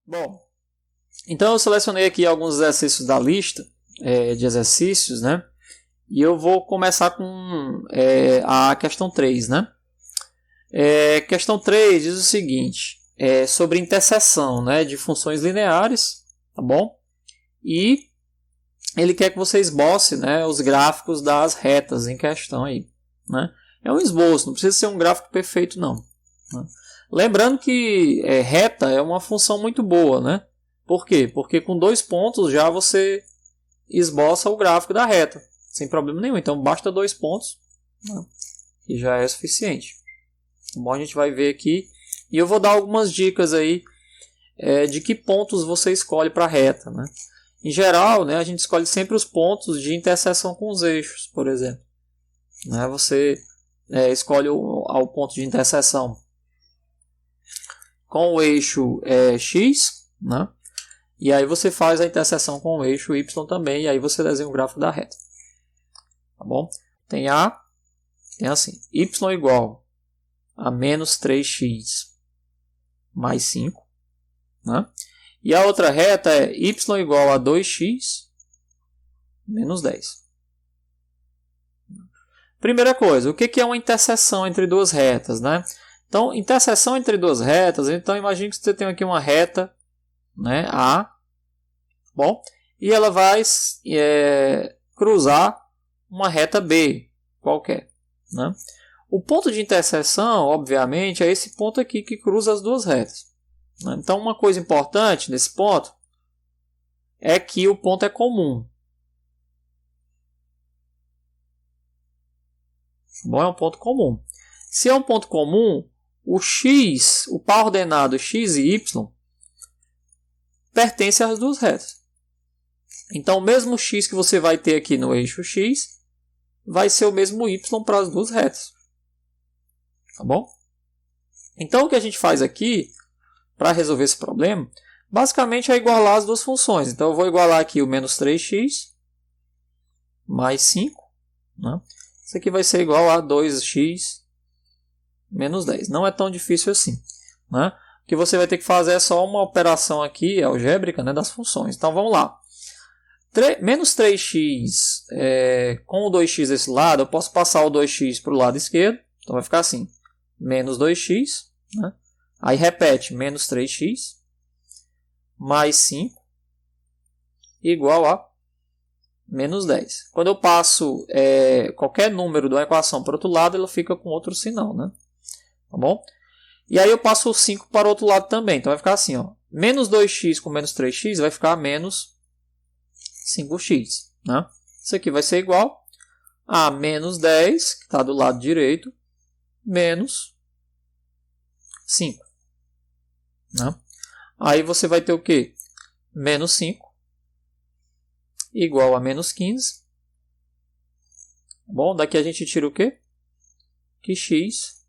Bom, então eu selecionei aqui alguns exercícios da lista de exercícios, né? E eu vou começar com a questão 3, né? Questão 3 diz o seguinte, sobre interseção, né, de funções lineares, tá bom? E ele quer que você esboce, né, os gráficos das retas em questão aí, né? É um esboço, não precisa ser um gráfico perfeito não, né? Lembrando que reta é uma função muito boa, né? Por quê? Porque com 2 pontos já você esboça o gráfico da reta, sem problema nenhum. Então basta 2 pontos, né, e já é suficiente. Bom, a gente vai ver aqui e eu vou dar algumas dicas aí de que pontos você escolhe para a reta, né? Em geral, né, a gente escolhe sempre os pontos de interseção com os eixos, por exemplo, né? Você escolhe o ponto de interseção com o eixo x, né? E aí você faz a interseção com o eixo y também, e aí você desenha o gráfico da reta. Tá bom? Tem assim, y igual a menos 3x mais 5. Né? E a outra reta é y igual a 2x menos 10. Primeira coisa, o que é uma interseção entre duas retas? Né? Então, interseção entre duas retas, então imagine que você tem aqui uma reta, né, A, bom, e ela vai cruzar uma reta B qualquer, né? O ponto de interseção, obviamente, é esse ponto aqui que cruza as duas retas, né? Então, uma coisa importante nesse ponto é que o ponto é comum. Bom, é um ponto comum. Se é um ponto comum, o x, o par ordenado x e y, pertence às duas retas. Então, o mesmo x que você vai ter aqui no eixo x vai ser o mesmo y para as duas retas. Tá bom? Então, o que a gente faz aqui, para resolver esse problema, basicamente é igualar as duas funções. Então, eu vou igualar aqui o menos 3x mais 5. Né? Isso aqui vai ser igual a 2x menos 10. Não é tão difícil assim. Né? O que você vai ter que fazer é só uma operação aqui algébrica, né, das funções. Então, vamos lá. Menos 3x com o 2x desse lado, eu posso passar o 2x para o lado esquerdo. Então vai ficar assim, menos 2x, né? Aí repete, menos 3x mais 5 igual a menos 10. Quando eu passo qualquer número da equação para o outro lado, ela fica com outro sinal, né? Tá bom? E aí eu passo o 5 para o outro lado também. Então vai ficar assim, ó, menos 2x com menos 3x vai ficar menos 5x. Né? Isso aqui vai ser igual a menos 10, que está do lado direito, menos 5. Né? Aí você vai ter o quê? Menos 5 igual a menos 15. Bom, daqui a gente tira o quê? Que x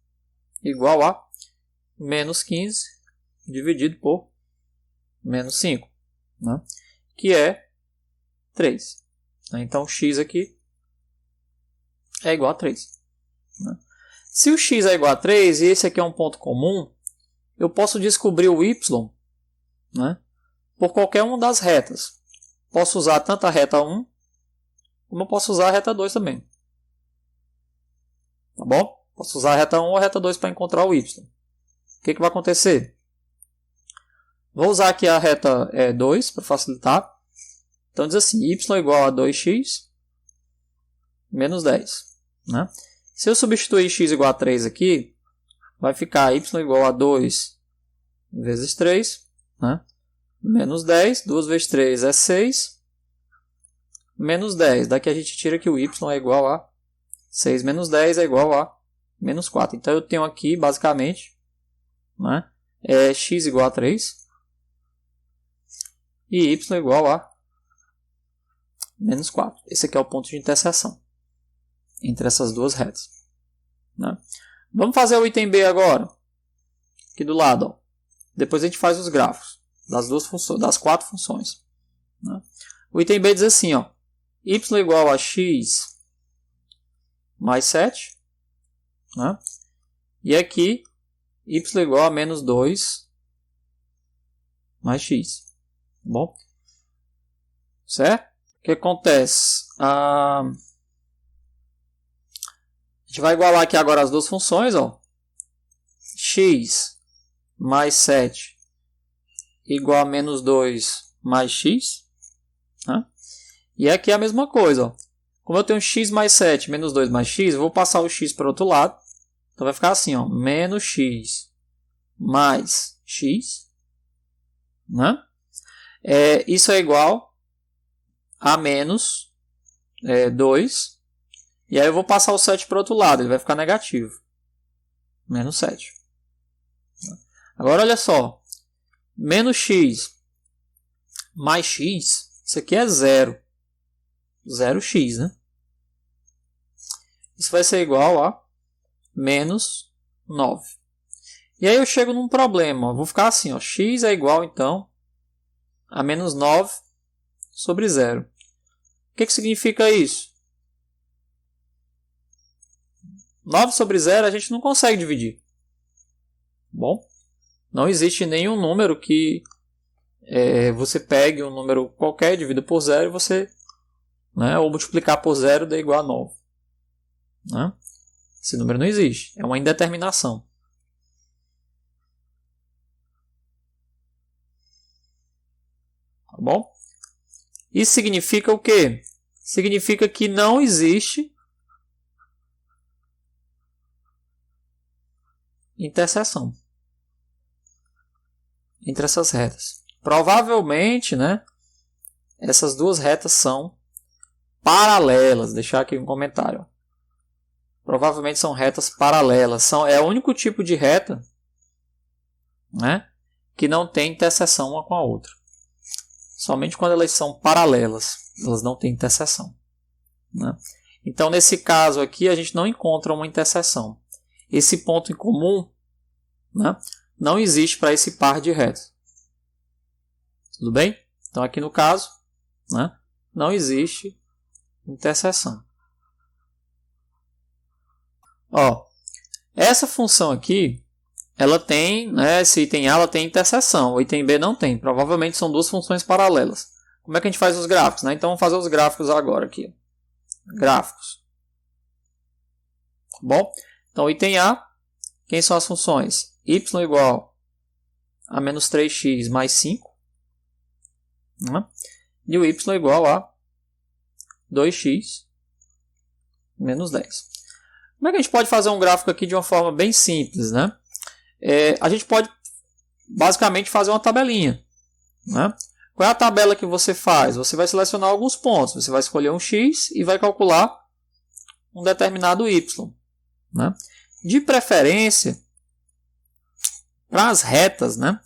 igual a menos 15 dividido por menos 5. Né? Que é 3. Então, x aqui é igual a 3. Né? Se o x é igual a 3 e esse aqui é um ponto comum, eu posso descobrir o y, né, por qualquer uma das retas. Posso usar tanto a reta 1, como eu posso usar a reta 2 também. Tá bom? Posso usar a reta 1 ou a reta 2 para encontrar o y. O que vai acontecer? Vou usar aqui a reta 2 para facilitar. Então diz assim, y igual a 2x menos 10. Né? Se eu substituir x igual a 3 aqui, vai ficar y igual a 2 vezes 3, né? Menos 10, 2 vezes 3 é 6, menos 10. Daqui a gente tira que o y é igual a 6 menos 10 é igual a menos 4. Então eu tenho aqui, basicamente, né, x igual a 3 e y igual a menos 4. Esse aqui é o ponto de interseção entre essas duas retas. Né? Vamos fazer o item B agora. Aqui do lado. Ó. Depois a gente faz os gráficos das duas funções, das 4 funções. Né? O item B diz assim, ó, y igual a x mais 7. Né? E aqui, y igual a menos 2 mais x. Tá bom? Certo? O que acontece? A gente vai igualar aqui agora as duas funções. Ó. X mais 7 igual a menos 2 mais x. Tá? E aqui é a mesma coisa. Ó. Como eu tenho x mais 7 menos 2 mais x, eu vou passar o x para o outro lado. Então vai ficar assim, ó, menos x mais x. Né? Isso é igual a menos 2. E aí eu vou passar o 7 para o outro lado. Ele vai ficar negativo. Menos 7. Agora olha só. Menos x mais x. Isso aqui é 0. 0x, né? Isso vai ser igual a menos 9. E aí eu chego num problema. Vou ficar assim, ó, x é igual, então, a menos 9 sobre 0. O que significa isso? 9 sobre 0 a gente não consegue dividir. Bom, não existe nenhum número que você pegue um número qualquer, divida por 0 e você... Né, ou multiplicar por 0 dá igual a 9. Né? Esse número não existe. É uma indeterminação. Tá bom? Isso significa o quê? Significa que não existe interseção entre essas retas. Provavelmente, né, essas duas retas são paralelas. Deixar aqui um comentário. Provavelmente são retas paralelas. É o único tipo de reta, né, que não tem interseção uma com a outra. Somente quando elas são paralelas, elas não têm interseção. Né? Então, nesse caso aqui, a gente não encontra uma interseção. Esse ponto em comum, né, não existe para esse par de retas. Tudo bem? Então, aqui no caso, né, não existe interseção. Ó, essa função aqui, ela tem, né, esse item A ela tem interseção, o item B não tem. Provavelmente são duas funções paralelas. Como é que a gente faz os gráficos? Né? Então, vamos fazer os gráficos agora aqui. Gráficos. Bom, então, item A, quem são as funções? Y igual a menos 3x mais 5. Né? E o y igual a 2x menos 10. Como é que a gente pode fazer um gráfico aqui de uma forma bem simples? Né? A gente pode basicamente fazer uma tabelinha. Né? Qual é a tabela que você faz? Você vai selecionar alguns pontos. Você vai escolher um x e vai calcular um determinado y. Né? De preferência, para as retas, né,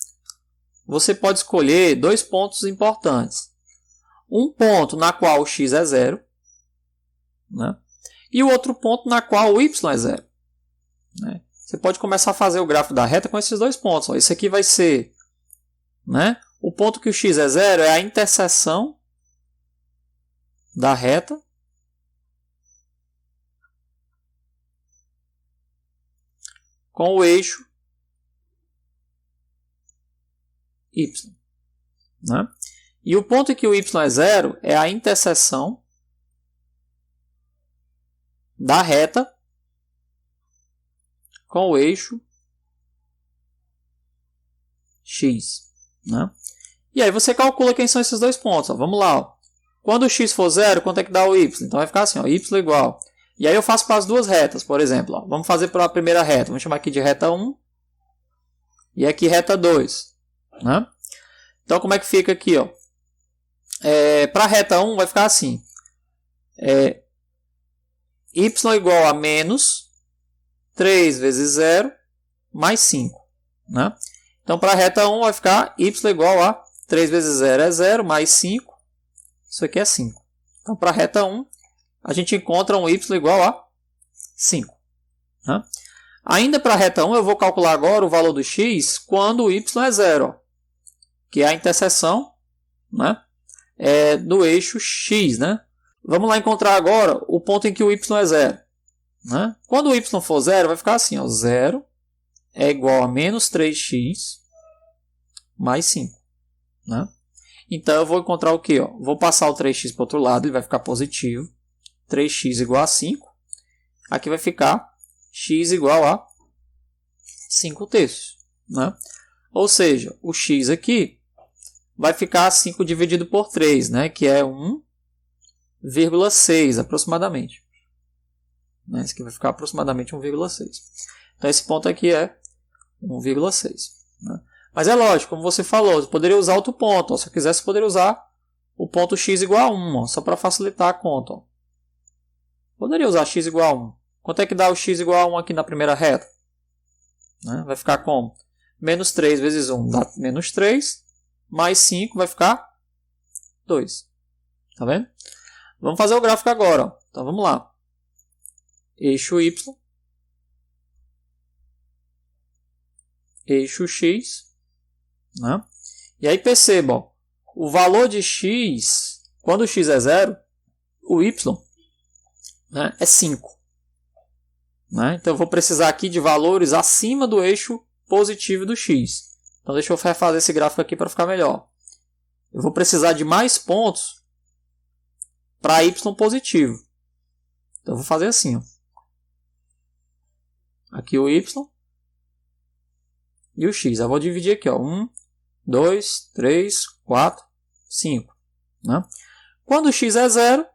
você pode escolher dois pontos importantes. Um ponto na qual o x é 0, né, e o outro ponto na qual o y é 0. Né? Você pode começar a fazer o gráfico da reta com esses dois pontos. Ó. Esse aqui vai ser, né, o ponto que o x é 0 é a interseção da reta com o eixo y. Né? E o ponto em que o y é 0 é a interseção da reta com o eixo x. Né? E aí você calcula quem são esses dois pontos. Ó. Vamos lá. Ó. Quando o x for 0, quanto é que dá o y? Então vai ficar assim, ó, y igual. E aí eu faço para as duas retas, por exemplo. Ó. Vamos fazer para a primeira reta. Vamos chamar aqui de reta 1 e aqui reta 2. Né? Então como é que fica aqui? Para a reta 1 vai ficar assim. Y igual a menos 3 vezes 0 mais 5. Né? Então para a reta 1 vai ficar y igual a 3 vezes 0 é 0 mais 5. Isso aqui é 5. Então para a reta 1 a gente encontra um y igual a 5. Né? Ainda para a reta 1 eu vou calcular agora o valor do x quando o y é 0. Ó, que é a interseção, né, do eixo x. Né? Vamos lá encontrar agora o ponto em que o y é 0. Né? Quando o y for 0, vai ficar assim. Ó, 0 é igual a menos 3x mais 5. né? Então eu vou encontrar o quê? Ó? Vou passar o 3x para o outro lado, ele vai ficar positivo. 3x igual a 5. Aqui vai ficar x igual a 5 terços, né? Ou seja, o x aqui vai ficar 5 dividido por 3, né? Que é 1,6 aproximadamente. Né? Esse aqui vai ficar aproximadamente 1,6. Então esse ponto aqui é 1,6. Né? Mas é lógico, como você falou, você poderia usar outro ponto. Ó. Se eu quisesse, eu poderia usar o ponto x igual a 1, ó, só para facilitar a conta. Ó. Poderia usar x igual a 1. Quanto é que dá o x igual a 1 aqui na primeira reta? Né? Vai ficar como? Menos 3 vezes 1 dá menos 3, mais 5 vai ficar 2. Tá vendo? Vamos fazer o gráfico agora. Ó. Então vamos lá. Eixo y, eixo x, né? E aí perceba, ó, o valor de x, quando x é 0, o y, né, é 5. Né? Então eu vou precisar aqui de valores acima do eixo positivo do x. Então deixa eu refazer esse gráfico aqui para ficar melhor. Eu vou precisar de mais pontos para y positivo. Então eu vou fazer assim. Ó. Aqui o y e o x. Eu vou dividir aqui. 1, 2, 3, 4, 5. Né? Quando o x é 0,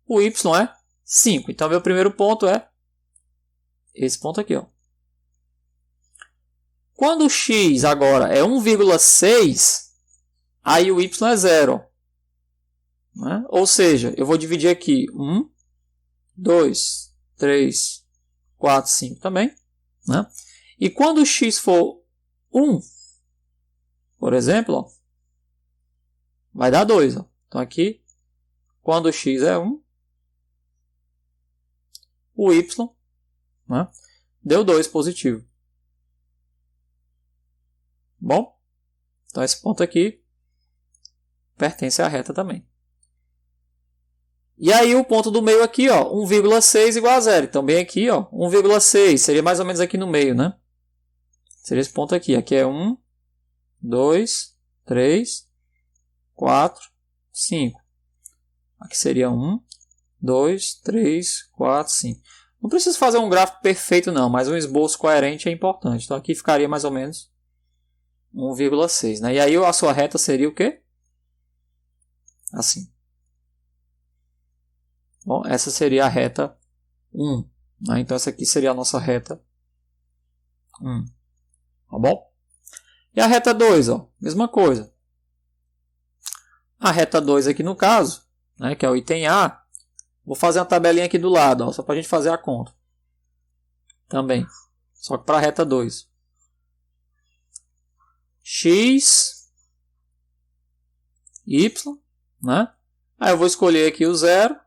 o y é 5. Então meu primeiro ponto é esse ponto aqui. Ó. Quando o x agora é 1,6, aí o y é 0. Né? Ou seja, eu vou dividir aqui 1, 2, 3, 4, 5 também. Né? E quando o x for 1, por exemplo, ó, vai dar 2. Ó. Então aqui, quando o x é 1, o y, né, deu 2 positivo. Bom, então esse ponto aqui pertence à reta também. E aí o ponto do meio aqui, ó, 1,6 igual a 0. Então bem aqui, ó, 1,6 seria mais ou menos aqui no meio, né? Seria esse ponto aqui. Aqui é 1, 2, 3, 4, 5. Aqui seria 1, 2, 3, 4, 5. Não preciso fazer um gráfico perfeito não, mas um esboço coerente é importante. Então aqui ficaria mais ou menos 1,6. Né? E aí a sua reta seria o quê? Assim. Bom, essa seria a reta 1. Né? Então essa aqui seria a nossa reta 1. Tá bom? E a reta 2, ó, mesma coisa. A reta 2 aqui no caso, né, que é o item A, vou fazer uma tabelinha aqui do lado, ó, só para a gente fazer a conta. Também. Só que para a reta 2. X, Y, né? Aí eu vou escolher aqui o 0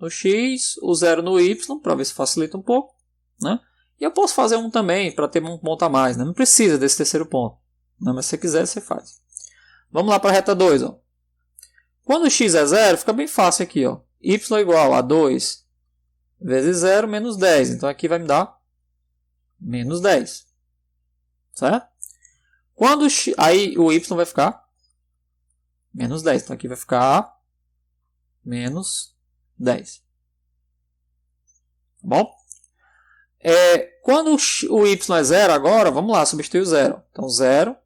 no X, o 0 no Y, para ver se facilita um pouco, né? E eu posso fazer um também, para ter um ponto a mais, né? Não precisa desse terceiro ponto, né? Mas se você quiser, você faz. Vamos lá para a reta 2, ó. Quando o x é 0, fica bem fácil aqui, ó. Y igual a 2 vezes 0 menos 10. Então aqui vai me dar menos 10. Certo? Quando aí o y vai ficar menos 10. Então aqui vai ficar menos 10. Tá bom? Quando o y é 0 agora, vamos lá, substituir o 0. Então 0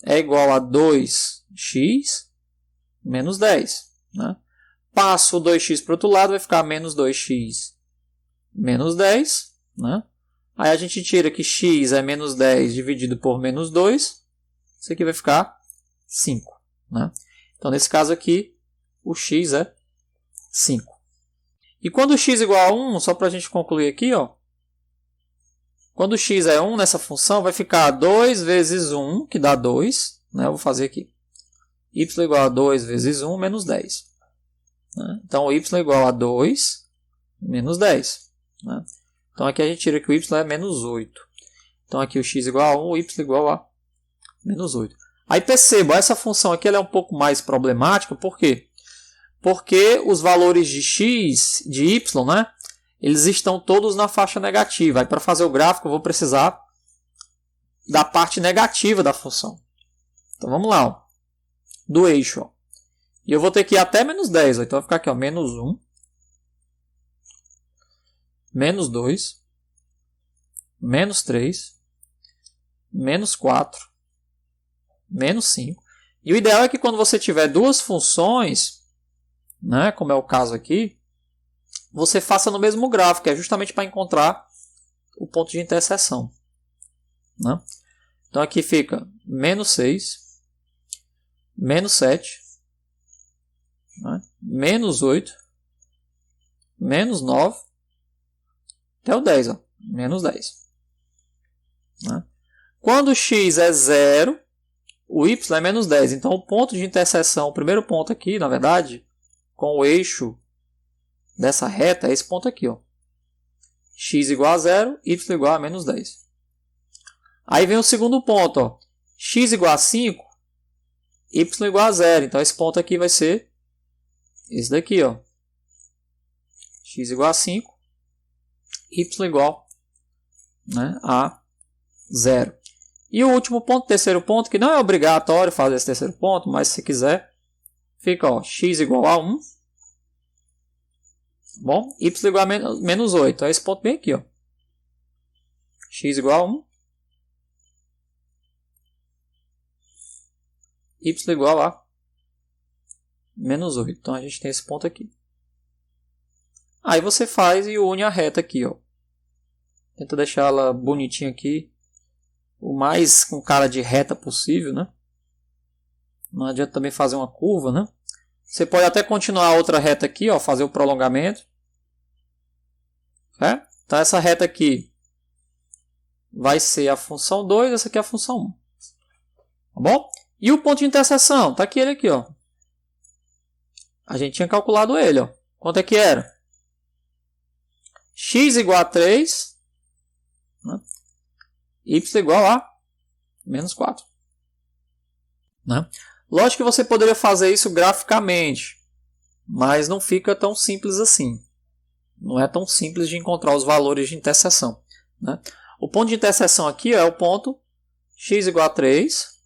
é igual a 2x menos 10. Né? Passo o 2x para o outro lado, vai ficar menos 2x menos 10. Né? Aí a gente tira que x é menos 10 dividido por menos 2. Isso aqui vai ficar 5. Né? Então, nesse caso aqui, o x é 5. E quando o x é igual a 1, só para a gente concluir aqui, ó, quando o x é 1 nessa função, vai ficar 2 vezes 1, que dá 2. Né? Eu vou fazer aqui. Y igual a 2 vezes 1 menos 10. Né? Então, o y igual a 2 menos 10. Né? Então, aqui a gente tira que o y é menos 8. Então, aqui o x igual a 1, o y igual a menos 8. Aí, perceba, essa função aqui ela é um pouco mais problemática. Por quê? Porque os valores de x, de y, né, eles estão todos na faixa negativa. Aí, para fazer o gráfico, eu vou precisar da parte negativa da função. Então, vamos lá. Ó. do eixo. Ó. E eu vou ter que ir até menos 10. Ó. Então vai ficar aqui, ó, menos 1, menos 2, menos 3, menos 4, menos 5. E o ideal é que quando você tiver duas funções, né, como é o caso aqui, você faça no mesmo gráfico, que é justamente para encontrar o ponto de interseção. Né? Então aqui fica menos 6, menos 7, né? Menos 8, menos 9, até o 10, ó, menos 10. Né? Quando x é 0, o y é menos 10. Então o ponto de interseção, o primeiro ponto aqui, na verdade, com o eixo dessa reta é esse ponto aqui. Ó. X igual a 0, y igual a menos 10. Aí vem o segundo ponto. Ó. X igual a 5, y igual a 0. Então esse ponto aqui vai ser esse daqui. Ó. X igual a 5, y igual, né, a 0. E o último ponto, terceiro ponto, que não é obrigatório fazer esse terceiro ponto, mas se quiser, fica ó, x igual a 1. Bom, y igual a menos 8. Então, esse ponto bem aqui. Ó. X igual a 1. Y igual a menos 8. Então, a gente tem esse ponto aqui. Aí você faz e une a reta aqui. Ó. Tenta deixar ela bonitinha aqui. O mais com cara de reta possível. Né? Não adianta também fazer uma curva. Né? Você pode até continuar a outra reta aqui. Ó, fazer o prolongamento. É? Então essa reta aqui vai ser a função 2, essa aqui é a função 1. Tá bom? E o ponto de interseção? Está aqui ele aqui. Ó. A gente tinha calculado ele. Ó. Quanto é que era? X igual a 3. Né? Y igual a menos 4. Né? Lógico que você poderia fazer isso graficamente. Mas não fica tão simples assim. Não é tão simples de encontrar os valores de interseção. Né? O ponto de interseção aqui é o ponto x igual a 3,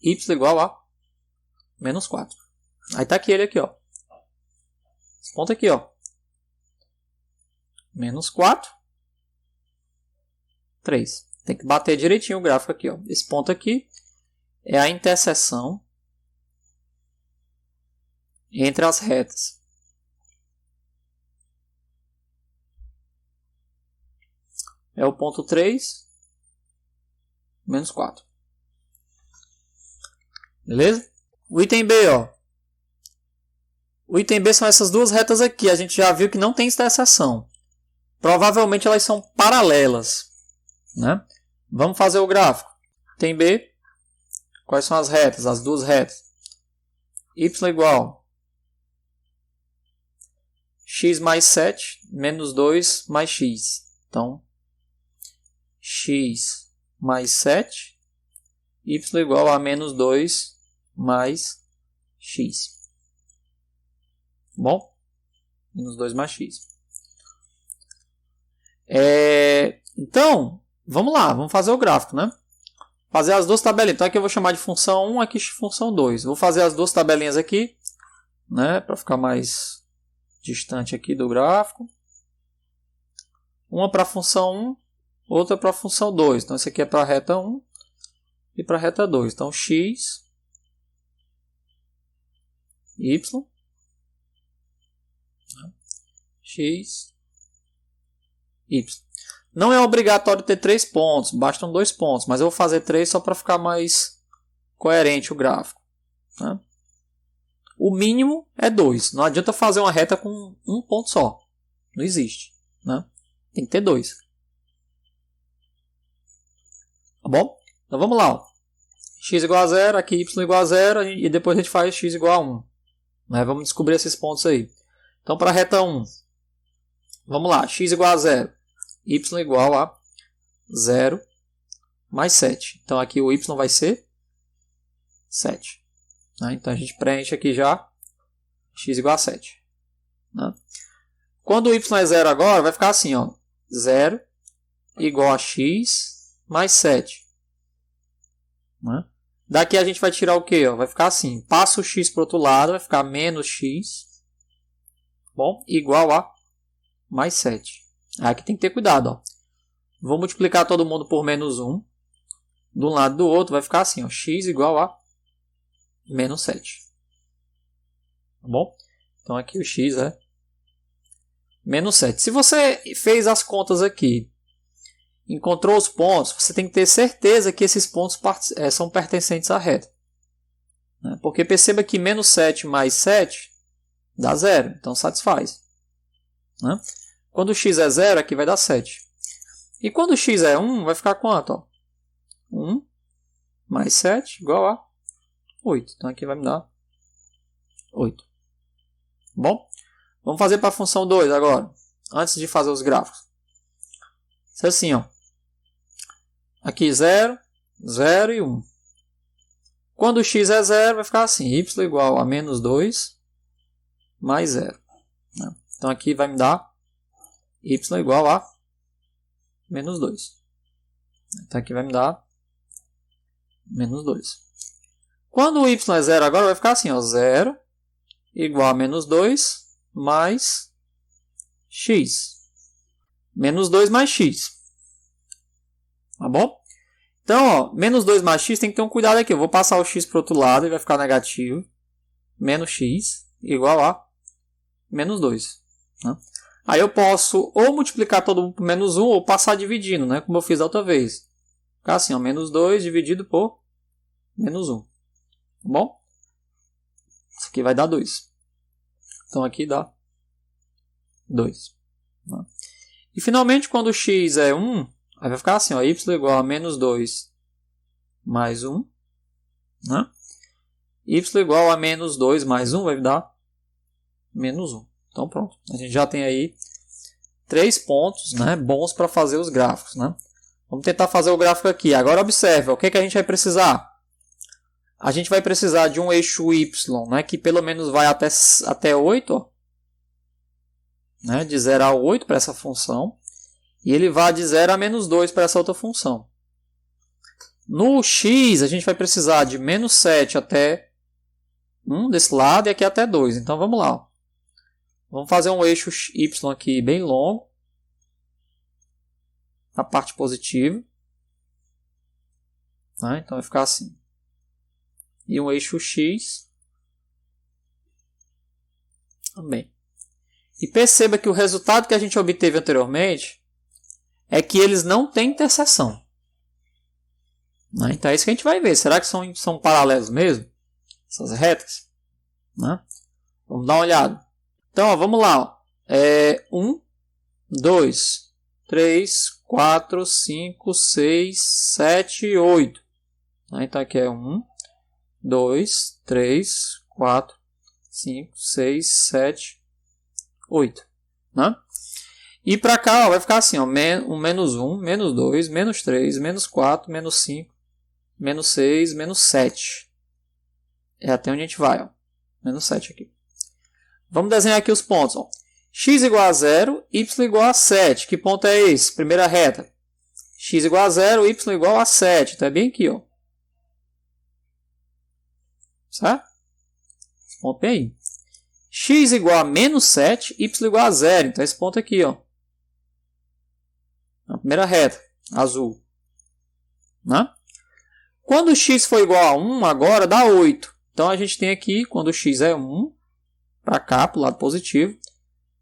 y igual a menos 4. Aí está aqui ele aqui. Ó. Esse ponto aqui. Ó. Menos 4, 3. Tem que bater direitinho o gráfico aqui. Ó. Esse ponto aqui é a interseção entre as retas. É o ponto 3, menos 4. Beleza? O item B, ó. O item B são essas duas retas aqui. A gente já viu que não tem interseção. Provavelmente elas são paralelas. Né? Vamos fazer o gráfico. Item B. Quais são as retas? As duas retas. Y igual x mais 7 menos 2 mais x. Então, x mais 7, y igual a menos 2 mais x. Bom? Menos 2 mais x. Então, vamos lá, vamos fazer o gráfico, né? Fazer as duas tabelinhas. Então aqui eu vou chamar de função 1, aqui função 2. Vou fazer as duas tabelinhas aqui, né? Para ficar mais distante aqui do gráfico. Uma para a função 1. Outra para a função 2. Então, esse aqui é para a reta 1 e para a reta 2. Então, x, y, x, y. Não é obrigatório ter 3 pontos, bastam 2 pontos. Mas eu vou fazer 3 só para ficar mais coerente o gráfico. Né? O mínimo é 2. Não adianta fazer uma reta com um ponto só. Não existe. Né? Tem que ter 2. Tá bom? Então vamos lá. Ó. X igual a 0, aqui y igual a 0 e depois a gente faz x igual a 1. Né? Vamos descobrir esses pontos aí. Então para a reta 1, vamos lá. X igual a 0, y igual a 0 mais 7. Então aqui o y vai ser 7. Né? Então a gente preenche aqui já x igual a 7. Né? Quando o y é 0 agora, vai ficar assim. Ó, 0 igual a x mais 7. Né? Daqui a gente vai tirar o quê? Ó? Vai ficar assim. Passa o x para o outro lado, vai ficar menos x. Bom, igual a mais 7. Aqui tem que ter cuidado. Ó. Vou multiplicar todo mundo por menos 1. De um lado e do outro vai ficar assim. Ó, x igual a menos 7. Tá bom? Então aqui o x é menos 7. Se você fez as contas aqui, encontrou os pontos, você tem que ter certeza que esses pontos são pertencentes à reta. Porque perceba que menos 7 mais 7 dá 0. Então satisfaz. Quando o x é 0, aqui vai dar 7. E quando o x é 1, vai ficar quanto? Ó? 1 mais 7 igual a 8. Então aqui vai me dar 8. Bom, vamos fazer para a função 2 agora. Antes de fazer os gráficos. Isso é assim, ó. Aqui 0, 0 e 1. Quando o x é 0, vai ficar assim. Y igual a menos 2 mais 0. Então aqui vai me dar y igual a menos 2. Então aqui vai me dar menos 2. Quando o y é 0 agora, vai ficar assim, ó, 0 igual a menos 2 mais x. Menos 2 mais x. Tá bom? Então, ó, menos 2 mais x tem que ter um cuidado aqui. Eu vou passar o x para o outro lado e vai ficar negativo. Menos x igual a menos 2. Né? Aí eu posso ou multiplicar todo mundo por menos 1 ou passar dividindo, né? Como eu fiz da outra vez. Ficar assim, ó, menos 2 dividido por menos 1. Tá bom? Isso aqui vai dar 2. Então aqui dá 2. Né? E finalmente, quando o x é 1, aí vai ficar assim, ó, y igual a menos 2 mais 1. Né? Y igual a menos 2 mais 1 vai dar menos 1. Então pronto, a gente já tem aí 3 pontos, né, bons para fazer os gráficos. Né? Vamos tentar fazer o gráfico aqui. Agora observe, ó, o que a gente vai precisar? A gente vai precisar de um eixo y, né, que pelo menos vai até 8. Ó, né, de 0 a 8 para essa função. E ele vai de 0 a menos 2 para essa outra função. No x, a gente vai precisar de menos 7 até 1 desse lado e aqui até 2. Então vamos lá. Ó. Vamos fazer um eixo y aqui bem longo. Na parte positiva. Né? Então vai ficar assim. E um eixo x também. E perceba que o resultado que a gente obteve anteriormente é que eles não têm interseção. Né? Então é isso que a gente vai ver. Será que são paralelos mesmo? Essas retas? Né? Vamos dar uma olhada. Então ó, vamos lá. Ó. 1, 2, 3, 4, 5, 6, 7, 8. Né? Então aqui é 1, 2, 3, 4, 5, 6, 7, 8. Né? E para cá ó, vai ficar assim, ó, menos 1, menos 2, menos 3, menos 4, menos 5, menos 6, menos 7. É até onde a gente vai. Ó. Menos 7 aqui. Vamos desenhar aqui os pontos. Ó. X igual a 0, y igual a 7. Que ponto é esse? Primeira reta. X igual a 0, y igual a 7. Então é bem aqui. Ó. Certo? Esse ponto bem aí. X igual a menos 7, y igual a 0. Então esse ponto aqui. Ó. Na primeira reta. Azul. Né? Quando x for igual a 1, agora dá 8. Então a gente tem aqui, quando x é 1, para cá, para o lado positivo,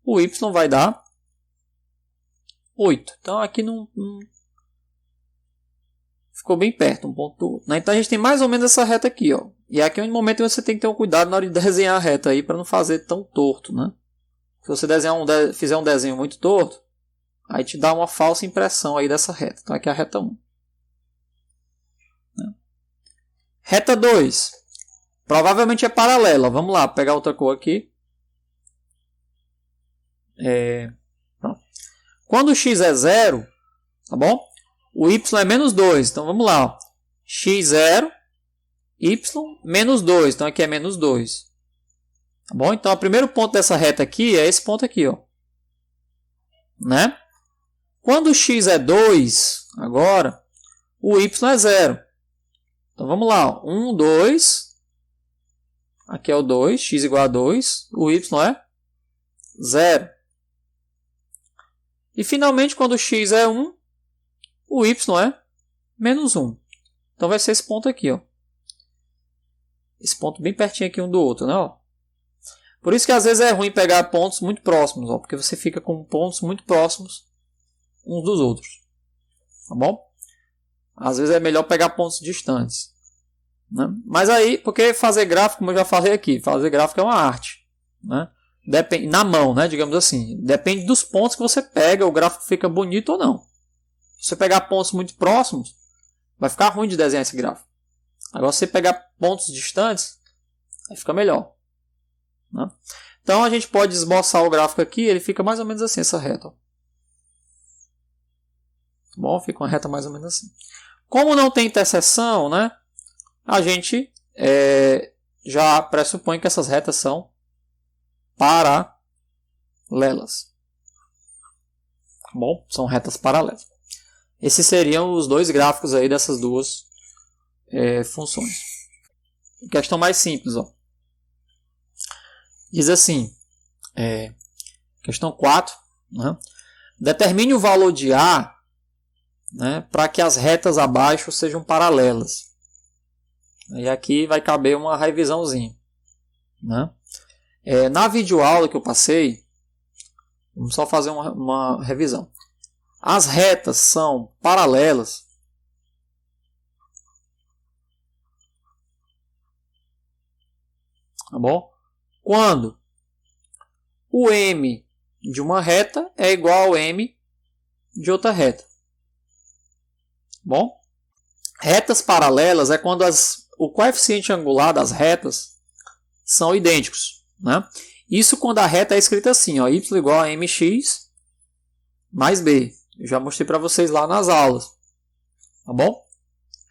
o y vai dar 8. Então aqui não ficou bem perto um ponto do outro. Né? Então a gente tem mais ou menos essa reta aqui. Ó. E aqui é um momento que você tem que ter um cuidado na hora de desenhar a reta aí para não fazer tão torto. Né? Se você fizer um desenho muito torto, aí te dá uma falsa impressão aí dessa reta. Então aqui é a reta 1. Né? Reta 2. Provavelmente é paralela. Vamos lá, pegar outra cor aqui. Quando o x é 0, tá bom? O y é menos 2. Então vamos lá. Ó. x0, y menos 2. Então aqui é menos 2. Tá bom? Então o primeiro ponto dessa reta aqui é esse ponto aqui. Ó. Né? Quando o x é 2, agora, o y é 0. Então vamos lá. 1, 2. Aqui é o 2. X igual a 2. O y é 0. E finalmente, quando o x é 1, o y é menos 1. Então vai ser esse ponto aqui, ó. Esse ponto bem pertinho aqui um do outro, né? Ó. Por isso que às vezes é ruim pegar pontos muito próximos, ó, porque você fica com pontos muito próximos uns dos outros. Tá bom? Às vezes é melhor pegar pontos distantes. Né? Mas aí, porque fazer gráfico, como eu já falei aqui, fazer gráfico é uma arte. Né? Depende, na mão, né, digamos assim. Depende dos pontos que você pega, o gráfico fica bonito ou não. Se você pegar pontos muito próximos, vai ficar ruim de desenhar esse gráfico. Agora, se você pegar pontos distantes, aí fica melhor. Né? Então, a gente pode esboçar o gráfico aqui, ele fica mais ou menos assim, essa reta. Ó. Bom, fica uma reta mais ou menos assim. Como não tem interseção, né, a gente já pressupõe que essas retas são paralelas. Bom, são retas paralelas. Esses seriam os dois gráficos aí dessas duas funções. Questão mais simples, ó. Diz assim, questão 4, né? Determine o valor de A, né, para que as retas abaixo sejam paralelas. E aqui vai caber uma revisãozinha. Né? Na videoaula que eu passei, vamos só fazer uma revisão. As retas são paralelas tá bom? Quando o m de uma reta é igual ao m de outra reta. Bom? Retas paralelas é quando o coeficiente angular das retas são idênticos. Né? Isso quando a reta é escrita assim, ó, y igual a mx mais b. Eu já mostrei para vocês lá nas aulas. Tá bom?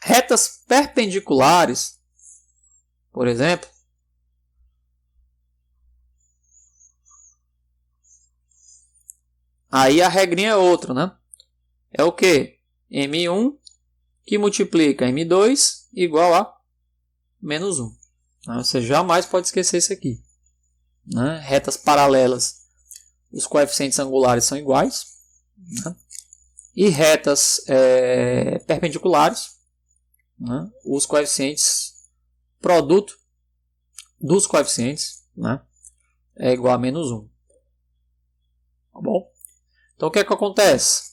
Retas perpendiculares, por exemplo, aí a regrinha é outra, né? É o que? M1 que multiplica M2 igual a menos 1. Você jamais pode esquecer isso aqui. Né? Retas paralelas, os coeficientes angulares são iguais. Né? E retas perpendiculares, né? Os coeficientes, produto dos coeficientes, né? É igual a menos 1. Tá bom? Então o que é que acontece?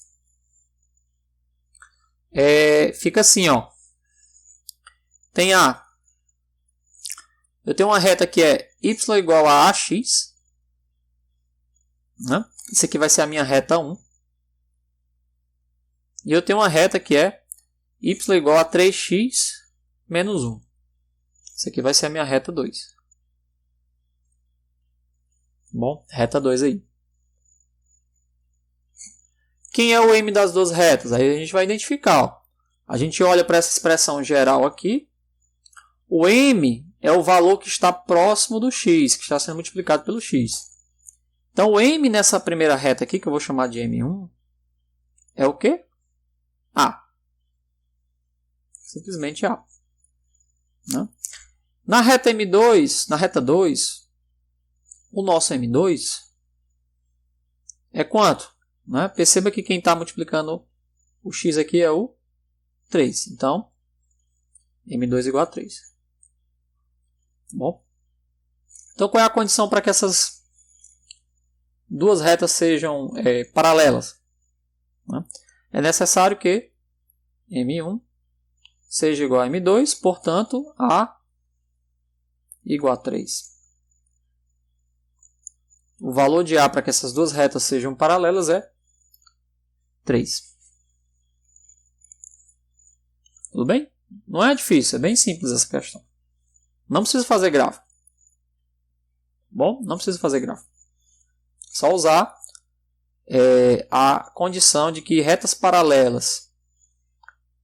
Fica assim, ó. Eu tenho uma reta que é y igual a ax. Né? Isso aqui vai ser a minha reta 1. E eu tenho uma reta que é y igual a 3x menos 1. Isso aqui vai ser a minha reta 2. Bom, reta 2 aí. Quem é o m das duas retas? Aí a gente vai identificar. Ó. A gente olha para essa expressão geral aqui. O m é o valor que está próximo do x, que está sendo multiplicado pelo x. Então, o m nessa primeira reta aqui, que eu vou chamar de m1, é o quê? A. Simplesmente A. Né? Na reta M2, na reta 2, o nosso M2 é quanto? Né? Perceba que quem está multiplicando o x aqui é o 3. Então, M2 igual a 3. Bom? Então, qual é a condição para que essas duas retas sejam paralelas? Né? É necessário que M1 seja igual a M2, portanto, A igual a 3. O valor de A para que essas duas retas sejam paralelas é 3. Tudo bem? Não é difícil, é bem simples essa questão. Não precisa fazer gráfico. Bom, não precisa fazer gráfico. Só usar a condição de que retas paralelas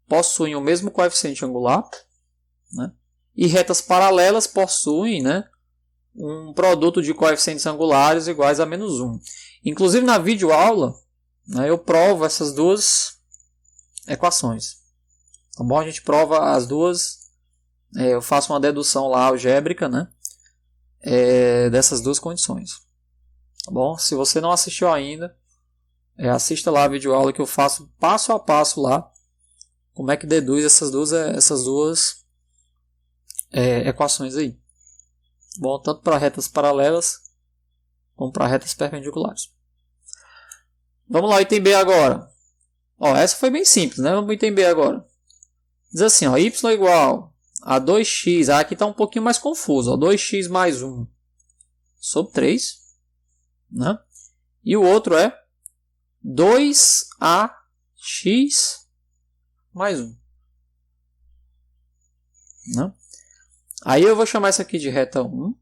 possuem o mesmo coeficiente angular, né? E retas paralelas possuem, né, um produto de coeficientes angulares iguais a menos 1. Inclusive na videoaula, né, eu provo essas duas equações. Tá bom? A gente prova as duas eu faço uma dedução lá algébrica, né? Dessas duas condições. Tá bom? Se você não assistiu ainda, assista lá a videoaula que eu faço passo a passo lá. Como é que deduz essas duas equações aí. Bom, tanto para retas paralelas como para retas perpendiculares. Vamos lá, item B agora. Essa foi bem simples, né? Vamos para o item B agora. Diz assim, y igual a 2x. Aqui está um pouquinho mais confuso. 2x mais 1 sobre 3. Né? E o outro é 2ax mais 1. Né? Aí eu vou chamar isso aqui de reta 1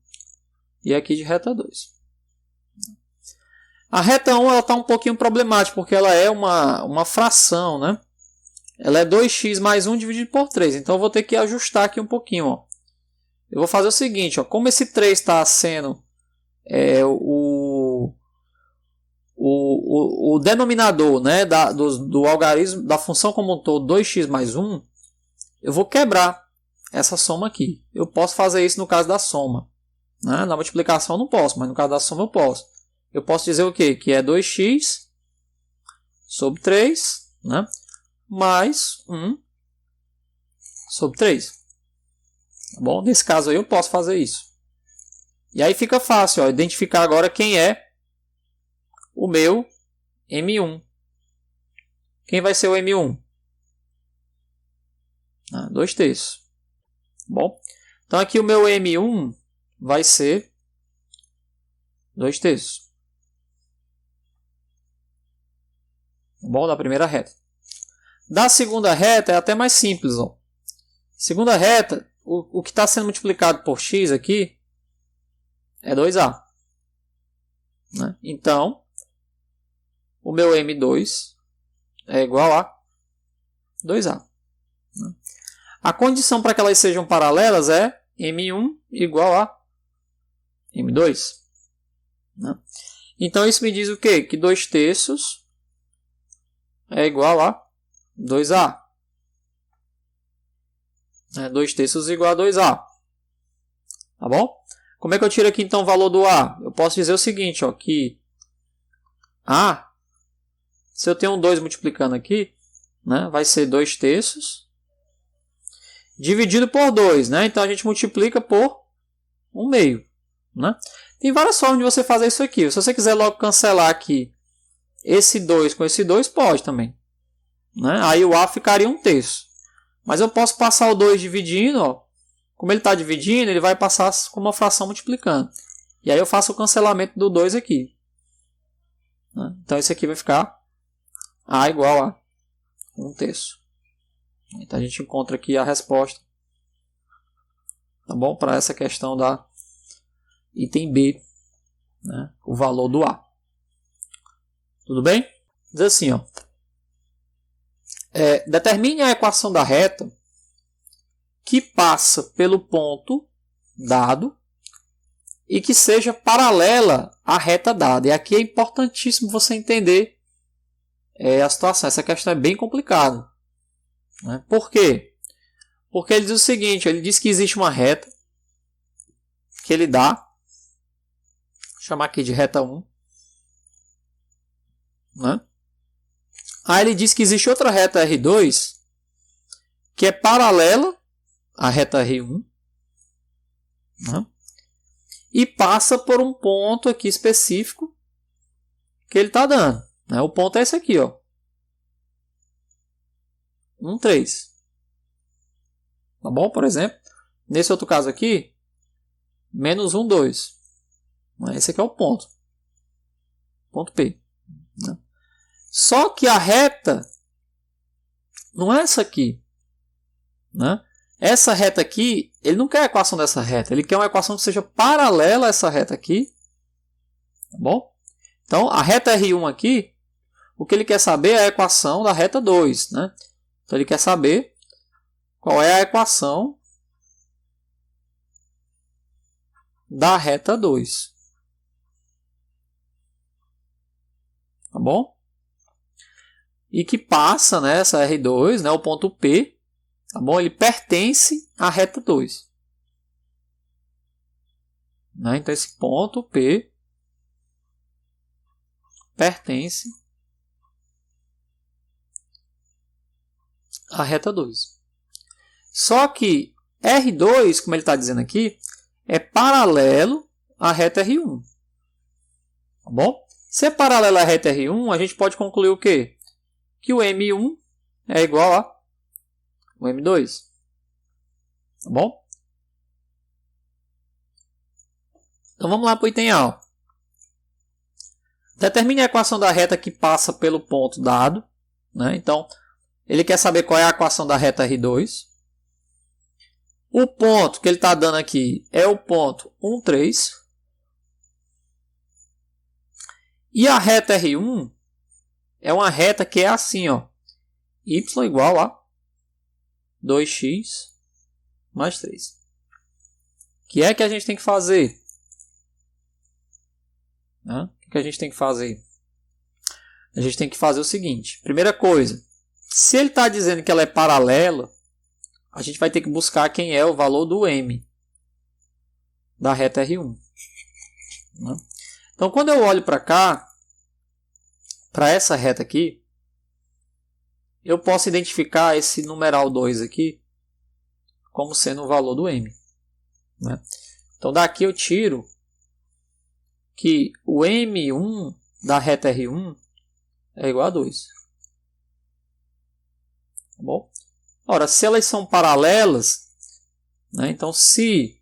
e aqui de reta 2. A reta 1 está um pouquinho problemática, porque ela é uma fração, né? Ela é 2x mais 1 dividido por 3. Então eu vou ter que ajustar aqui um pouquinho. Eu vou fazer o seguinte, como esse 3 está sendo o denominador, né, do algarismo da função como um todo, 2x mais 1, eu vou quebrar essa soma aqui. Eu posso fazer isso no caso da soma. Né? Na multiplicação eu não posso, mas no caso da soma eu posso. Eu posso dizer o quê? Que é 2x sobre 3, né? Mais 1 sobre 3. Tá bom? Nesse caso aí eu posso fazer isso. E aí fica fácil, identificar agora quem é o meu M1. Quem vai ser o M1? 2/3. Bom, então aqui o meu M1 vai ser 2/3. Bom, da primeira reta. Da segunda reta é até mais simples. Segunda reta, o que está sendo multiplicado por x aqui é 2a. Né? Então, o meu M2 é igual a 2a. Né? A condição para que elas sejam paralelas é M1 igual a M2. Né? Então, isso me diz o quê? Que 2/3 é igual a 2a. 2/3 igual a 2a. Tá bom? Como é que eu tiro aqui então o valor do a? Eu posso dizer o seguinte, que a, se eu tenho um 2 multiplicando aqui, né, vai ser 2/3 dividido por 2. Né? Então a gente multiplica por 1/2. Né? Tem várias formas de você fazer isso aqui. Se você quiser logo cancelar aqui esse 2 com esse 2, pode também. Né? Aí o a ficaria 1/3. Mas eu posso passar o 2 dividindo. Como ele está dividindo, ele vai passar como uma fração multiplicando. E aí eu faço o cancelamento do 2 aqui. Né? Então isso aqui vai ficar a igual a 1/3. Então a gente encontra aqui a resposta. Tá bom? Para essa questão da item B. Né? O valor do a. Tudo bem? Diz assim, determine a equação da reta que passa pelo ponto dado e que seja paralela à reta dada. E aqui é importantíssimo você entender a situação. Essa questão é bem complicada. Né? Por quê? Porque ele diz o seguinte, ele diz que existe uma reta que ele dá, vou chamar aqui de reta 1. Né? Aí ele diz que existe outra reta R2 que é paralela à reta R1, né? E passa por um ponto aqui específico que ele está dando. Né? O ponto é esse aqui, 1/3. Tá bom? Por exemplo, nesse outro caso aqui, menos 1/2. Esse aqui é o ponto. Ponto P. Né? Só que a reta não é essa aqui. Né? Essa reta aqui, ele não quer a equação dessa reta. Ele quer uma equação que seja paralela a essa reta aqui. Tá bom? Então, a reta R1 aqui, o que ele quer saber é a equação da reta 2. Né? Então, ele quer saber qual é a equação da reta 2. Tá bom? E que passa, né, essa R2, né, o ponto P, tá bom? Ele pertence a reta 2. Né? Então, esse ponto P pertence à reta 2. Só que R2, como ele está dizendo aqui, é paralelo à reta R1. Tá bom? Se é paralelo à reta R1, a gente pode concluir o quê? Que o M1 é igual a o M2. Tá bom? Então vamos lá para o item A. Determine a equação da reta que passa pelo ponto dado. Né? Então, ele quer saber qual é a equação da reta R2. O ponto que ele está dando aqui é o ponto 1, 3. E a reta R1 é uma reta que é assim, ó, y igual a 2x mais 3. O que é que a gente tem que fazer? O que a gente tem que fazer? A gente tem que fazer o seguinte. Primeira coisa, se ele está dizendo que ela é paralela, a gente vai ter que buscar quem é o valor do m da reta R1. Né? Então, quando eu olho para cá, para essa reta aqui, eu posso identificar esse numeral 2 aqui como sendo o valor do m. Né? Então, daqui eu tiro que o M1 da reta R1 é igual a 2. Tá bom? Ora, se elas são paralelas, né, então se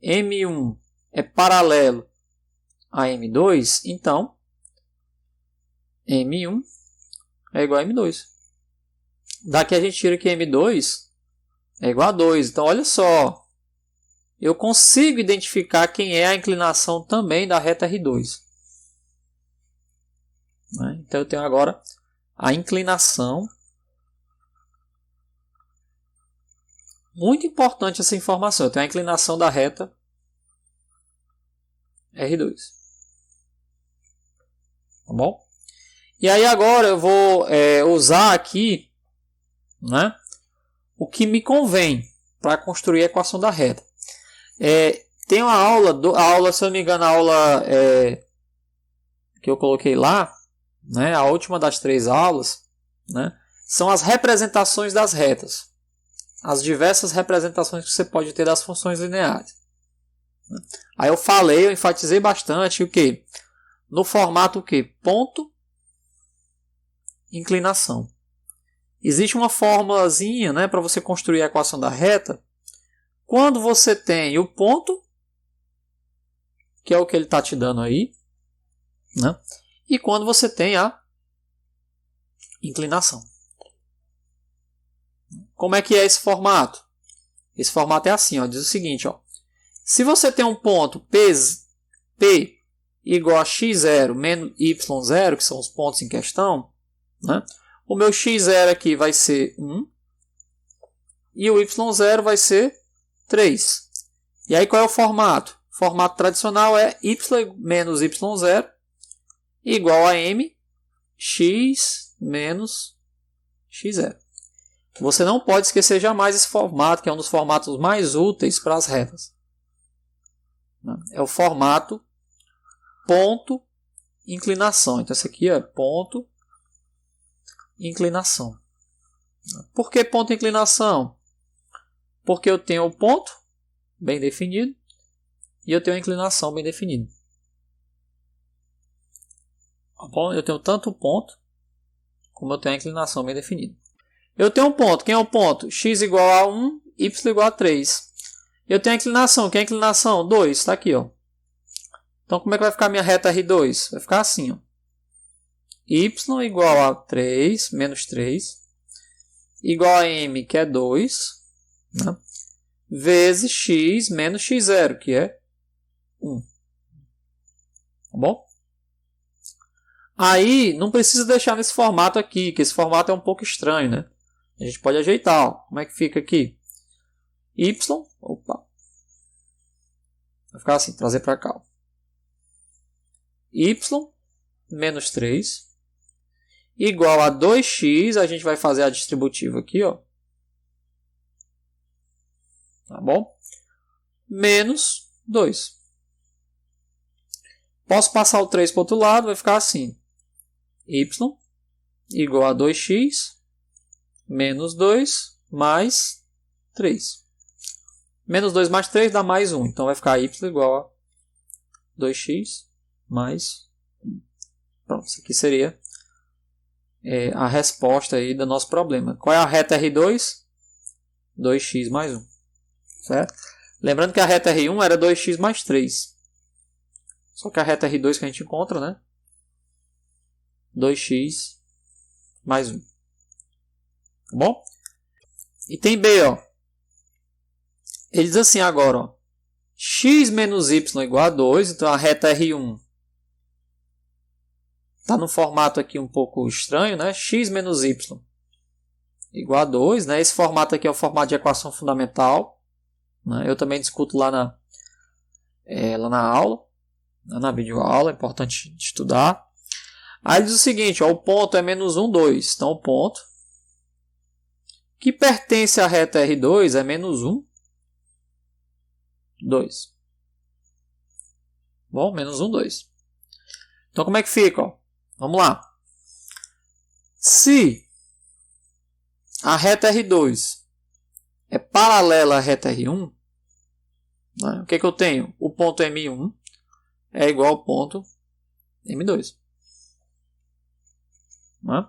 M1 é paralelo a M2, então M1 é igual a M2. Daqui a gente tira que M2 é igual a 2. Então, olha só. Eu consigo identificar quem é a inclinação também da reta R2. Né? Então, eu tenho agora a inclinação. Muito importante essa informação. Eu tenho a inclinação da reta R2. Tá bom? E aí agora eu vou usar aqui, né, o que me convém para construir a equação da reta. Tem uma aula, se eu não me engano, a aula que eu coloquei lá, né, a última das 3 aulas, né, são as representações das retas. As diversas representações que você pode ter das funções lineares. Aí eu enfatizei bastante o que? No formato o que? Ponto, inclinação. Existe uma formulazinha, né, para você construir a equação da reta. Quando você tem o ponto, que é o que ele está te dando aí, né, e quando você tem a inclinação. Como é que é esse formato? Esse formato é assim, ó, diz o seguinte, ó, se você tem um ponto P igual a x0 menos y0, que são os pontos em questão, né, o meu x0 aqui vai ser 1 e o y0 vai ser 3. E aí qual é o formato? O formato tradicional é y menos y0 igual a m x menos x0. Você não pode esquecer jamais esse formato, que é um dos formatos mais úteis para as retas. É o formato ponto inclinação. Então, esse aqui é ponto inclinação. Por que ponto inclinação? Porque eu tenho o ponto bem definido e eu tenho a inclinação bem definida. Tá bom? Eu tenho tanto o ponto como eu tenho a inclinação bem definida. Eu tenho um ponto. Quem é o ponto? X igual a 1, y igual a 3. Eu tenho a inclinação. Quem é a inclinação? 2. Está aqui, ó. Então, como é que vai ficar a minha reta R2? Vai ficar assim, ó. Y igual a 3, menos 3, igual a m, que é 2, né, vezes x menos x0, que é 1. Tá bom? Aí, não precisa deixar nesse formato aqui, que esse formato é um pouco estranho, né? A gente pode ajeitar, ó. Como é que fica aqui? Y, opa, vai ficar assim, trazer para cá, ó. Y menos 3 igual a 2x, a gente vai fazer a distributiva aqui, ó. Tá bom? Menos 2. Posso passar o 3 para o outro lado, vai ficar assim. Y igual a 2x menos 2 mais 3. Menos 2 mais 3 dá mais 1. Então vai ficar y igual a 2x mais 1. Pronto, isso aqui seria a resposta aí do nosso problema. Qual é a reta R2? 2x mais 1. Certo? Lembrando que a reta R1 era 2x mais 3. Só que a reta R2 que a gente encontra, né? 2x mais 1. Tá bom? Item B, ó. Ele diz assim agora, ó. X menos y igual a 2. Então a reta R1 está no formato aqui um pouco estranho, né? X menos y igual a 2. Né? Esse formato aqui é o formato de equação fundamental. Né? Eu também discuto lá na aula. Na videoaula, é importante estudar. Aí diz o seguinte, ó, o ponto é menos 1, 2. Então o ponto que pertence à reta R2 é menos 1, 2. Bom, menos 1, 2. Então como é que fica? Ó? Vamos lá. Se a reta R2 é paralela à reta R1, né, o que eu tenho? O ponto M1 é igual ao ponto M2. Né?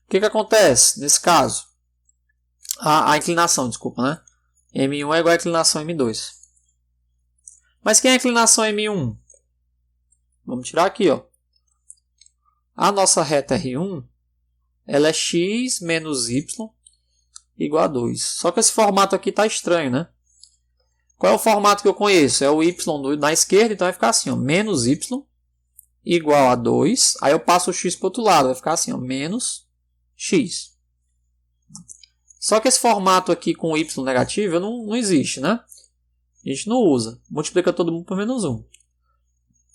O que acontece nesse caso? A inclinação, desculpa, né? M1 é igual à inclinação M2. Mas quem é a inclinação M1? Vamos tirar aqui, ó. A nossa reta R1, ela é x menos y igual a 2. Só que esse formato aqui está estranho, né? Qual é o formato que eu conheço? É o y na esquerda, então vai ficar assim, ó, menos y igual a 2. Aí eu passo o x para o outro lado, vai ficar assim, ó, menos x. Só que esse formato aqui com y negativo não existe, né? A gente não usa. Multiplica todo mundo por menos 1.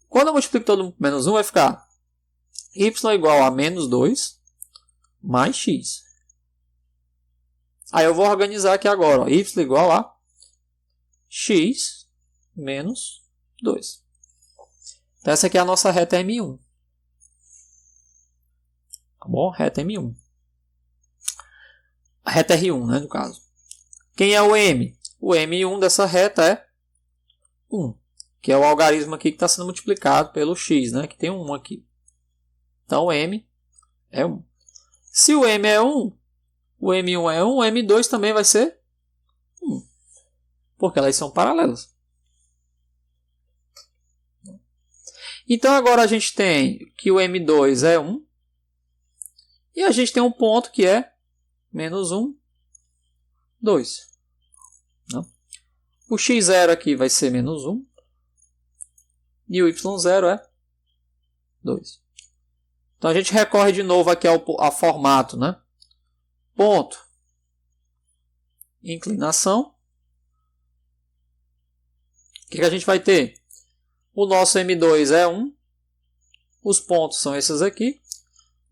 Quando eu multiplico todo mundo por menos 1, vai ficar y igual a menos 2 mais x. Aí eu vou organizar aqui agora. Ó, y igual a x menos 2. Então essa aqui é a nossa reta M1. Tá bom? Reta M1. A reta R1, né, no caso. Quem é o M? O M1 dessa reta é 1. Que é o algarismo aqui que está sendo multiplicado pelo x, né? Que tem um 1 aqui. Então o M é 1. Se o M é 1, o M1 é 1, o M2 também vai ser 1. Porque elas são paralelas. Então agora a gente tem que o M2 é 1. E a gente tem um ponto que é menos 1, 2. O x0 aqui vai ser menos 1. E o y0 é 2. Então a gente recorre de novo aqui ao formato, né? Ponto, inclinação. O que a gente vai ter? O nosso M2 é 1. Os pontos são esses aqui.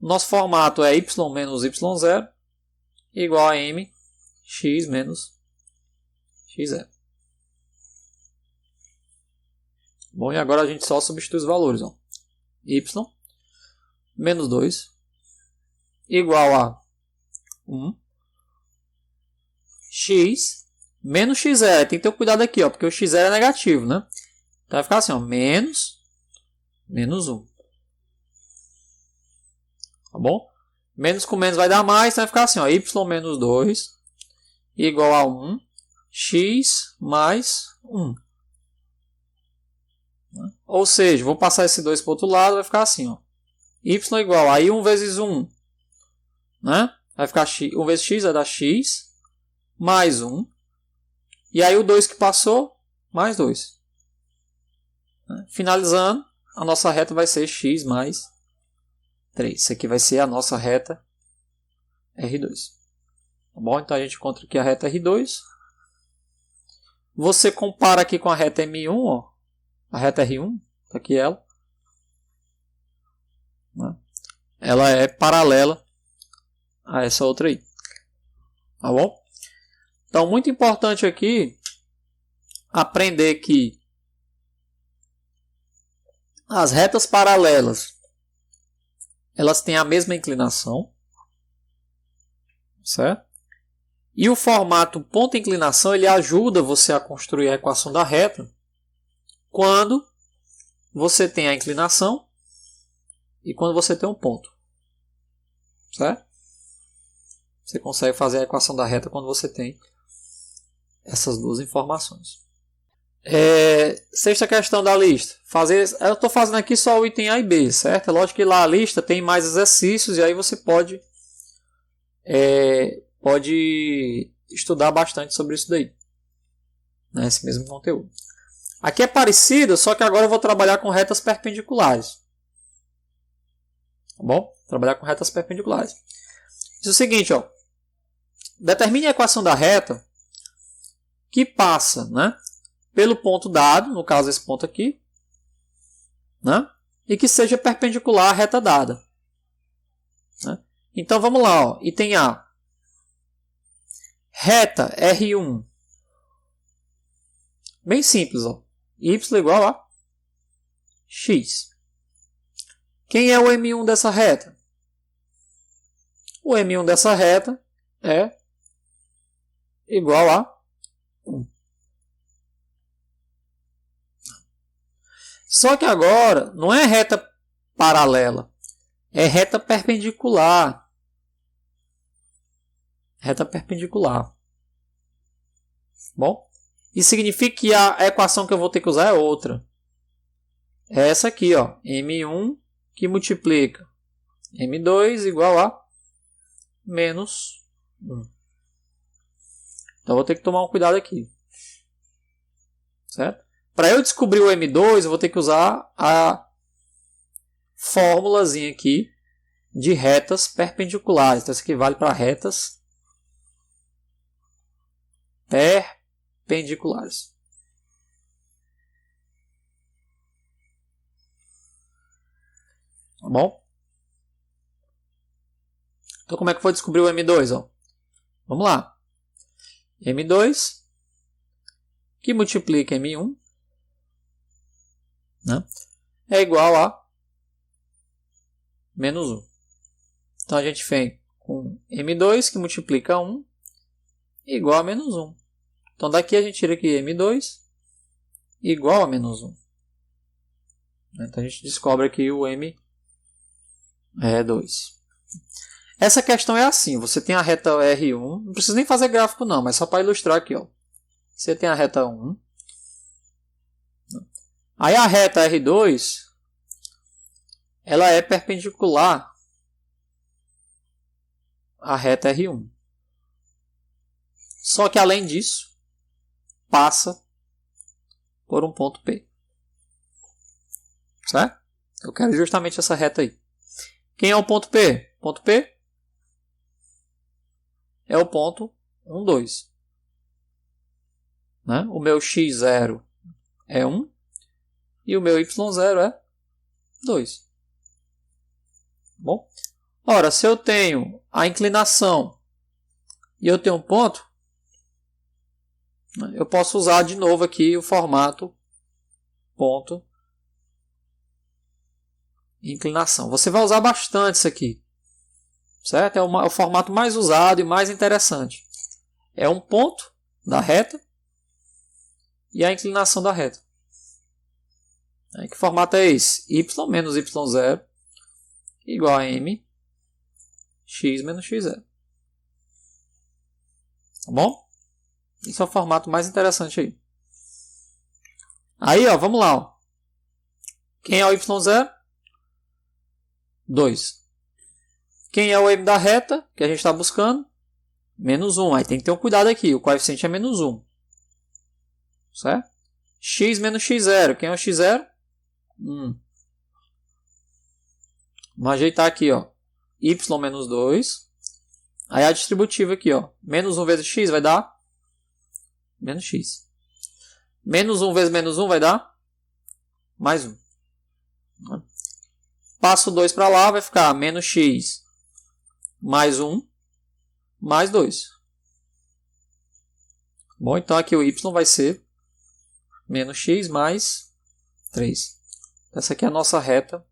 Nosso formato é y menos y0 igual a m x menos x0. Bom, e agora a gente só substitui os valores. Ó. Y menos 2 igual a 1 x menos x0. Tem que ter cuidado aqui, ó, porque o x0 é negativo, né? Então vai ficar assim, ó, menos 1. Tá bom? Menos com menos vai dar mais, então vai ficar assim, ó, y menos 2 igual a 1 x mais 1. Ou seja, vou passar esse 2 para o outro lado, vai ficar assim, ó, y igual a 1 vezes 1, né? Vai ficar x, 1 vezes x vai dar x mais 1. E aí o 2 que passou, mais 2. Finalizando, a nossa reta vai ser x mais 3. Isso aqui vai ser a nossa reta R2. Tá bom? Então a gente encontra aqui a reta R2. Você compara aqui com a reta M1, ó, a reta R1, tá aqui ela. Ela é paralela a essa outra aí. Tá bom? Então, muito importante aqui aprender que as retas paralelas elas têm a mesma inclinação, certo? E o formato ponto-inclinação ele ajuda você a construir a equação da reta quando você tem a inclinação e quando você tem um ponto, certo? Você consegue fazer a equação da reta quando você tem essas duas informações. Sexta questão da lista. Eu estou fazendo aqui só o item A e B, certo? É lógico que lá a lista tem mais exercícios e aí você pode estudar bastante sobre isso daí, né? Esse mesmo conteúdo. Aqui é parecido, só que agora eu vou trabalhar com retas perpendiculares. Tá bom? Trabalhar com retas perpendiculares. Diz o seguinte, ó. Determine a equação da reta que passa, né, pelo ponto dado, no caso esse ponto aqui, né, e que seja perpendicular à reta dada. Né? Então vamos lá, ó. Item A. Reta R1. Bem simples, ó. Y igual a x. Quem é o M1 dessa reta? O M1 dessa reta é igual a 1. Só que agora não é reta paralela, é reta perpendicular. Reta perpendicular. Bom? Isso significa que a equação que eu vou ter que usar é outra. É essa aqui, ó, M1 que multiplica M2 igual a menos 1. Então, eu vou ter que tomar um cuidado aqui. Certo? Para eu descobrir o M2, eu vou ter que usar a fórmulazinha aqui de retas perpendiculares. Então, isso aqui vale para retas perpendiculares. Tá bom? Então, como é que foi descobrir o M2? Ó? Vamos lá. M2 que multiplica M1, né, é igual a menos 1. Então, a gente vem com M2 que multiplica 1 igual a menos 1. Então, daqui a gente tira aqui M2 igual a menos 1. Então, a gente descobre aqui o M2. Essa questão é assim. Você tem a reta R1. Não precisa nem fazer gráfico não, mas só para ilustrar aqui. Ó. Você tem a reta 1. Aí a reta R2 ela é perpendicular à reta R1. Só que além disso, passa por um ponto P. Certo? Eu quero justamente essa reta aí. Quem é o ponto P? Ponto P é o ponto 1, 2. Né? O meu x0 é 1 e o meu y0 é 2. Bom? Ora, se eu tenho a inclinação e eu tenho um ponto, eu posso usar de novo aqui o formato ponto inclinação. Você vai usar bastante isso aqui. Certo? É o formato mais usado e mais interessante. É um ponto da reta e a inclinação da reta. Que formato é esse? Y menos y0 igual a m x menos x0. Tá bom? Esse é o formato mais interessante aí. Aí, ó, vamos lá. Ó. Quem é o y0? 2. Quem é o m da reta que a gente está buscando? Menos 1. Aí tem que ter um cuidado aqui. O coeficiente é menos 1. Certo? X menos x0. Quem é o x0? 1. Vamos ajeitar aqui, ó. Y menos 2. Aí a distributiva aqui, ó. Menos 1 vezes x vai dar menos x. Menos 1 vezes menos 1 vai dar mais 1. Passo 2 para lá, vai ficar menos x mais 1 mais 2. Bom, então aqui o y vai ser menos x mais 3. Essa aqui é a nossa reta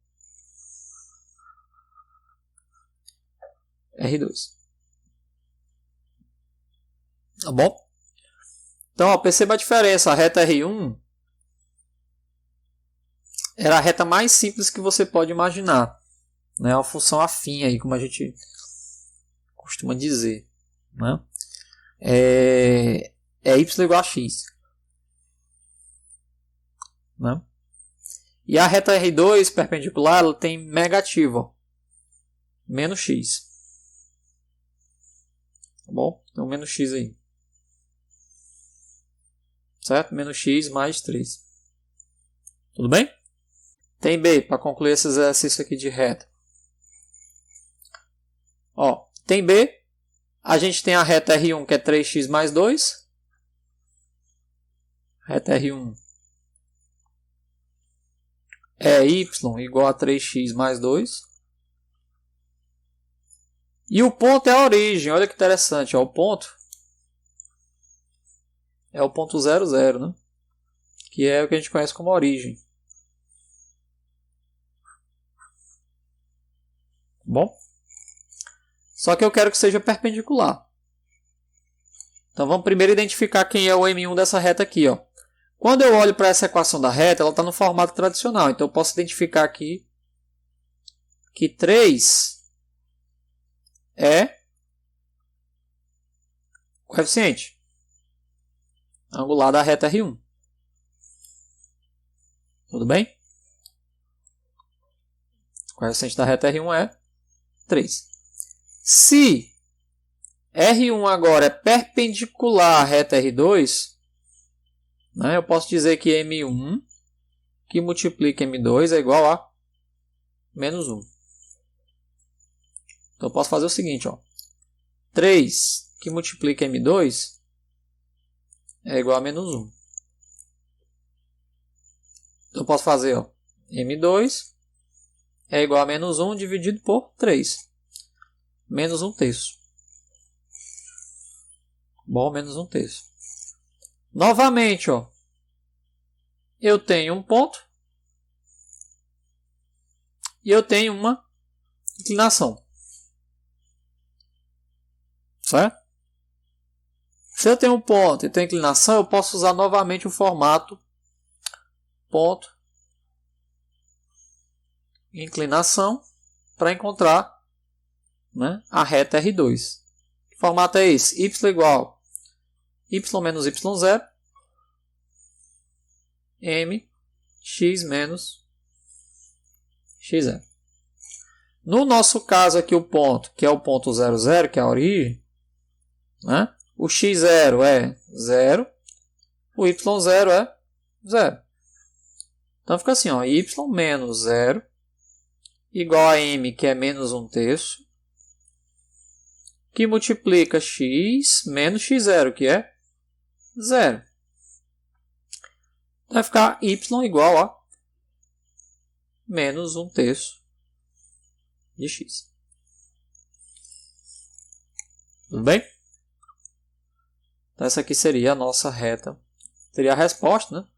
R2. Tá bom? Então, ó, perceba a diferença. A reta R1 era a reta mais simples que você pode imaginar. Né? Uma função afim, aí, como a gente costuma dizer. Né? É y igual a x. Né? E a reta R2 perpendicular ela tem negativo. Ó, menos x. Tá bom? Então, menos x aí. Certo? Menos x mais 3. Tudo bem? Tem B, para concluir esse exercício aqui de reta. Ó, tem B. A gente tem a reta R1, que é 3x mais 2. Reta R1 é y igual a 3x mais 2. E o ponto é a origem. Olha que interessante. Ó, o ponto é o ponto 0, 0, né? Que é o que a gente conhece como origem. Bom? Só que eu quero que seja perpendicular. Então vamos primeiro identificar quem é o M1 dessa reta aqui. Ó. Quando eu olho para essa equação da reta, ela está no formato tradicional. Então eu posso identificar aqui que 3 é coeficiente angular da reta R1. Tudo bem? O coeficiente da reta R1 é 3. Se R1 agora é perpendicular à reta R2, né, eu posso dizer que M1 que multiplica M2 é igual a menos 1. Então eu posso fazer o seguinte. Ó, 3 que multiplica M2 é igual a menos 1. Então eu posso fazer ó, M2 é igual a menos 1 dividido por 3. Menos 1 terço. Bom, menos 1 terço. Novamente, ó, eu tenho um ponto e eu tenho uma inclinação. Certo? Se eu tenho um ponto e tenho inclinação, eu posso usar novamente o formato ponto, inclinação, para encontrar, né, a reta R2. Que formato é esse? Y igual y menos y0, m, x menos x0. No nosso caso aqui o ponto, que é o ponto 0, 0, que é a origem, né, o x0 é 0, o y0 é 0. Então fica assim, ó, y menos 0 igual a m, que é menos 1 terço, que multiplica x menos x0, que é 0. Vai ficar y igual a menos 1 terço de x. Tudo bem? Então essa aqui seria a nossa reta. Seria a resposta, né?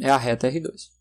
É a reta R2.